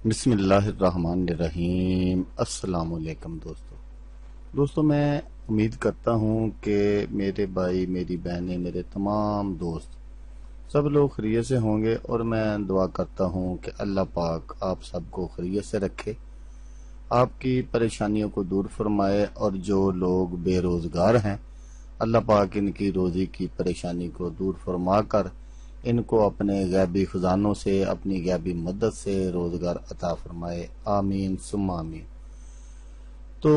بسم اللہ الرحمن الرحیم۔ السلام علیکم دوستو میں امید کرتا ہوں کہ میرے بھائی، میری بہنیں، میرے تمام دوست سب لوگ خیریت سے ہوں گے، اور میں دعا کرتا ہوں کہ اللہ پاک آپ سب کو خیریت سے رکھے، آپ کی پریشانیوں کو دور فرمائے، اور جو لوگ بے روزگار ہیں اللہ پاک ان کی روزی کی پریشانی کو دور فرما کر ان کو اپنے غیبی خزانوں سے، اپنی غیبی مدد سے روزگار عطا فرمائے، آمین ثم آمین۔ تو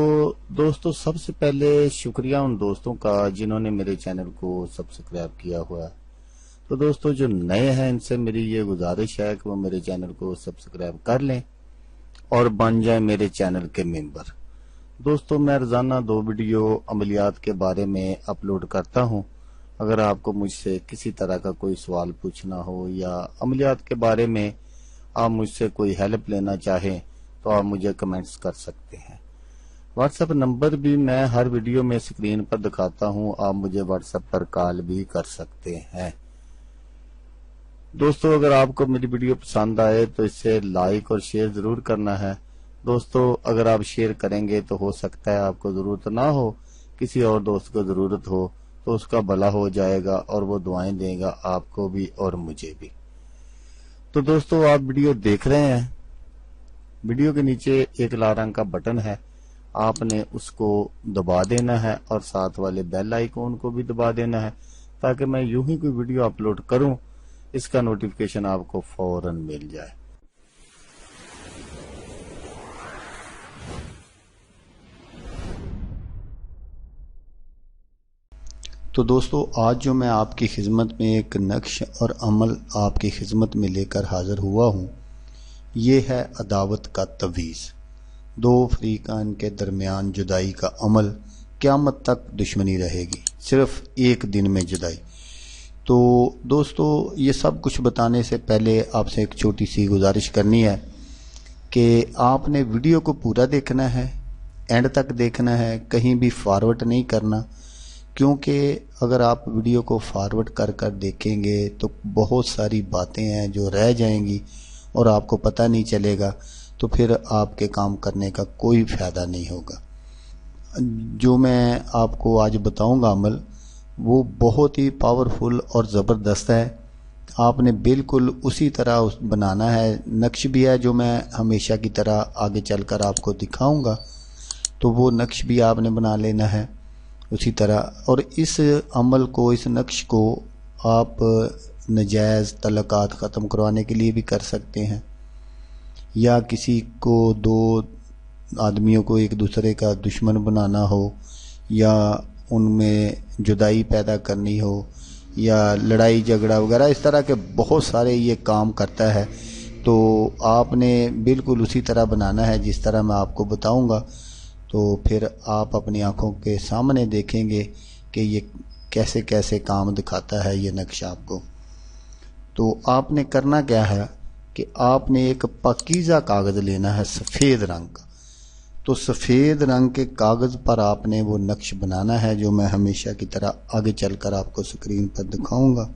دوستو، سب سے پہلے شکریہ ان دوستوں کا جنہوں نے میرے چینل کو سبسکرائب کیا ہوا ہے۔ تو دوستو جو نئے ہیں ان سے میری یہ گزارش ہے کہ وہ میرے چینل کو سبسکرائب کر لیں اور بن جائیں میرے چینل کے ممبر۔ دوستو میں روزانہ 2 ویڈیو عملیات کے بارے میں اپلوڈ کرتا ہوں۔ اگر آپ کو مجھ سے کسی طرح کا کوئی سوال پوچھنا ہو یا عملیات کے بارے میں آپ مجھ سے کوئی ہیلپ لینا چاہیں تو آپ مجھے کمنٹس کر سکتے ہیں۔ واٹس ایپ نمبر بھی میں ہر ویڈیو میں اسکرین پر دکھاتا ہوں، آپ مجھے واٹس ایپ پر کال بھی کر سکتے ہیں۔ دوستو اگر آپ کو میری ویڈیو پسند آئے تو اسے لائک اور شیئر ضرور کرنا ہے۔ دوستو اگر آپ شیئر کریں گے تو ہو سکتا ہے آپ کو ضرورت نہ ہو، کسی اور دوست کو ضرورت ہو تو اس کا بھلا ہو جائے گا اور وہ دعائیں دے گا آپ کو بھی اور مجھے بھی۔ تو دوستو آپ ویڈیو دیکھ رہے ہیں، ویڈیو کے نیچے ایک لال رنگ کا بٹن ہے، آپ نے اس کو دبا دینا ہے اور ساتھ والے بیل آئیکن کو بھی دبا دینا ہے تاکہ میں یوں ہی کوئی ویڈیو اپلوڈ کروں اس کا نوٹیفیکیشن آپ کو فوراً مل جائے۔ تو دوستو آج جو میں آپ کی خدمت میں ایک نقش اور عمل آپ کی خدمت میں لے کر حاضر ہوا ہوں، یہ ہے عداوت کا تعویذ۔ 2 فریقین کے درمیان جدائی کا عمل، قیامت تک دشمنی رہے گی، صرف 1 دن میں جدائی۔ تو دوستو یہ سب کچھ بتانے سے پہلے آپ سے ایک چھوٹی سی گزارش کرنی ہے کہ آپ نے ویڈیو کو پورا دیکھنا ہے، اینڈ تک دیکھنا ہے، کہیں بھی فارورڈ نہیں کرنا، کیونکہ اگر آپ ویڈیو کو فارورڈ کر کر دیکھیں گے تو بہت ساری باتیں ہیں جو رہ جائیں گی اور آپ کو پتہ نہیں چلے گا، تو پھر آپ کے کام کرنے کا کوئی فائدہ نہیں ہوگا۔ جو میں آپ کو آج بتاؤں گا عمل، وہ بہت ہی پاورفل اور زبردست ہے۔ آپ نے بالکل اسی طرح بنانا ہے، نقش بھی ہے جو میں ہمیشہ کی طرح آگے چل کر آپ کو دکھاؤں گا، تو وہ نقش بھی آپ نے بنا لینا ہے اسی طرح۔ اور اس عمل کو، اس نقش کو آپ نجائز تعلقات ختم کروانے کے لیے بھی کر سکتے ہیں، یا کسی کو 2 آدمیوں کو ایک دوسرے کا دشمن بنانا ہو، یا ان میں جدائی پیدا کرنی ہو، یا لڑائی جھگڑا وغیرہ، اس طرح کے بہت سارے یہ کام کرتا ہے۔ تو آپ نے بالکل اسی طرح بنانا ہے جس طرح میں آپ کو بتاؤں گا، تو پھر آپ اپنی آنکھوں کے سامنے دیکھیں گے کہ یہ کیسے کیسے کام دکھاتا ہے یہ نقش آپ کو۔ تو آپ نے کرنا کیا ہے کہ آپ نے ایک پاکیزہ کاغذ لینا ہے سفید رنگ کا۔ تو سفید رنگ کے کاغذ پر آپ نے وہ نقش بنانا ہے جو میں ہمیشہ کی طرح آگے چل کر آپ کو سکرین پر دکھاؤں گا،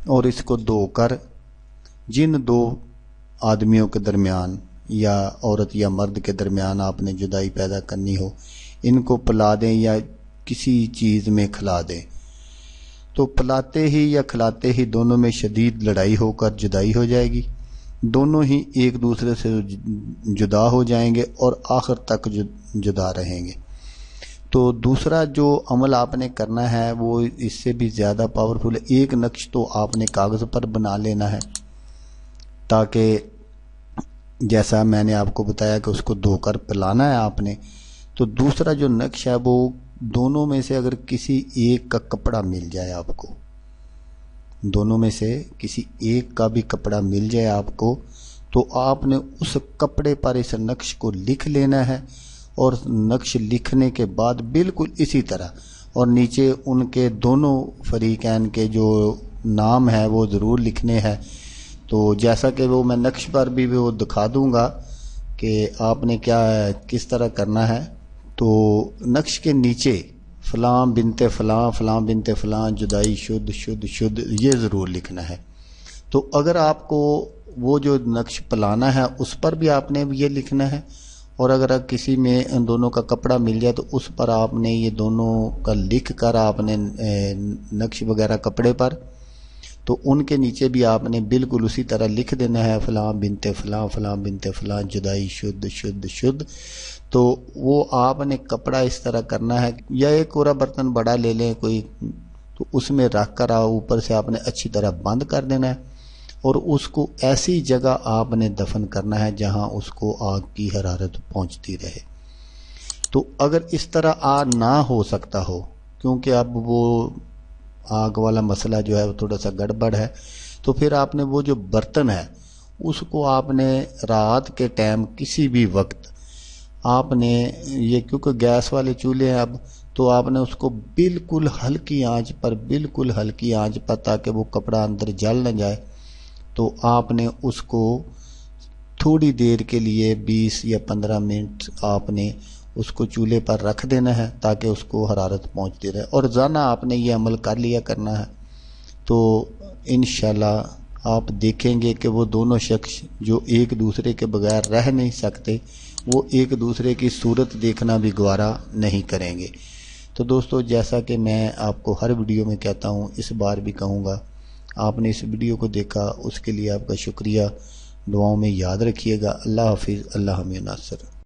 اور اس کو دھو کر جن 2 آدمیوں کے درمیان یا عورت یا مرد کے درمیان آپ نے جدائی پیدا کرنی ہو، ان کو پلا دیں یا کسی چیز میں کھلا دیں۔ تو پلاتے ہی یا کھلاتے ہی دونوں میں شدید لڑائی ہو کر جدائی ہو جائے گی، دونوں ہی ایک دوسرے سے جدا ہو جائیں گے اور آخر تک جدا رہیں گے۔ تو دوسرا جو عمل آپ نے کرنا ہے وہ اس سے بھی زیادہ پاورفل ہے۔ ایک نقش تو آپ نے کاغذ پر بنا لینا ہے، تاکہ جیسا میں نے آپ کو بتایا کہ اس کو دھو کر پلانا ہے آپ نے۔ تو دوسرا جو نقش ہے وہ دونوں میں سے اگر کسی ایک کا کپڑا مل جائے آپ کو، دونوں میں سے کسی ایک کا بھی کپڑا مل جائے آپ کو، تو آپ نے اس کپڑے پر اس نقش کو لکھ لینا ہے، اور نقش لکھنے کے بعد بالکل اسی طرح، اور نیچے ان کے دونوں فریقین کے جو نام ہے وہ ضرور لکھنے ہیں۔ تو جیسا کہ وہ میں نقش پر بھی وہ دکھا دوں گا کہ آپ نے کس طرح کرنا ہے۔ تو نقش کے نیچے فلاں بنت فلاں، فلاں بنت فلاں، جدائی شد شد شد، یہ ضرور لکھنا ہے۔ تو اگر آپ کو وہ جو نقش پلانا ہے اس پر بھی آپ نے یہ لکھنا ہے، اور اگر کسی میں ان دونوں کا کپڑا مل جائے تو اس پر آپ نے یہ دونوں کا لکھ کر آپ نے نقش وغیرہ کپڑے پر، تو ان کے نیچے بھی آپ نے بالکل اسی طرح لکھ دینا ہے فلاں بنت فلاں فلاں بنت فلاں جدائی شد شد شد۔ تو وہ آپ نے کپڑا اس طرح کرنا ہے، یا ایک کورا برتن بڑا لے لیں کوئی، تو اس میں رکھ کر اوپر سے آپ نے اچھی طرح بند کر دینا ہے، اور اس کو ایسی جگہ آپ نے دفن کرنا ہے جہاں اس کو آگ کی حرارت پہنچتی رہے۔ تو اگر اس طرح نہ ہو سکتا ہو، کیونکہ اب وہ آگ والا مسئلہ جو ہے وہ تھوڑا سا گڑبڑ ہے، تو پھر آپ نے وہ جو برتن ہے اس کو آپ نے رات کے ٹائم کسی بھی وقت آپ نے یہ، کیونکہ گیس والے چولہے ہیں اب، تو آپ نے اس کو بالکل ہلکی آنچ پر، بالکل ہلکی آنچ پر، تاکہ وہ کپڑا اندر جل نہ جائے، تو آپ نے اس کو تھوڑی دیر کے لیے 20 یا 15 منٹ آپ نے اس کو چولہے پر رکھ دینا ہے تاکہ اس کو حرارت پہنچتی رہے، اور روزانہ آپ نے یہ عمل کر لیا کرنا ہے۔ تو انشاءاللہ آپ دیکھیں گے کہ وہ دونوں شخص جو ایک دوسرے کے بغیر رہ نہیں سکتے، وہ ایک دوسرے کی صورت دیکھنا بھی گوارا نہیں کریں گے۔ تو دوستو، جیسا کہ میں آپ کو ہر ویڈیو میں کہتا ہوں، اس بار بھی کہوں گا، آپ نے اس ویڈیو کو دیکھا اس کے لیے آپ کا شکریہ، دعاؤں میں یاد رکھیے گا۔ اللہ حافظ، اللہ حمید ناصر۔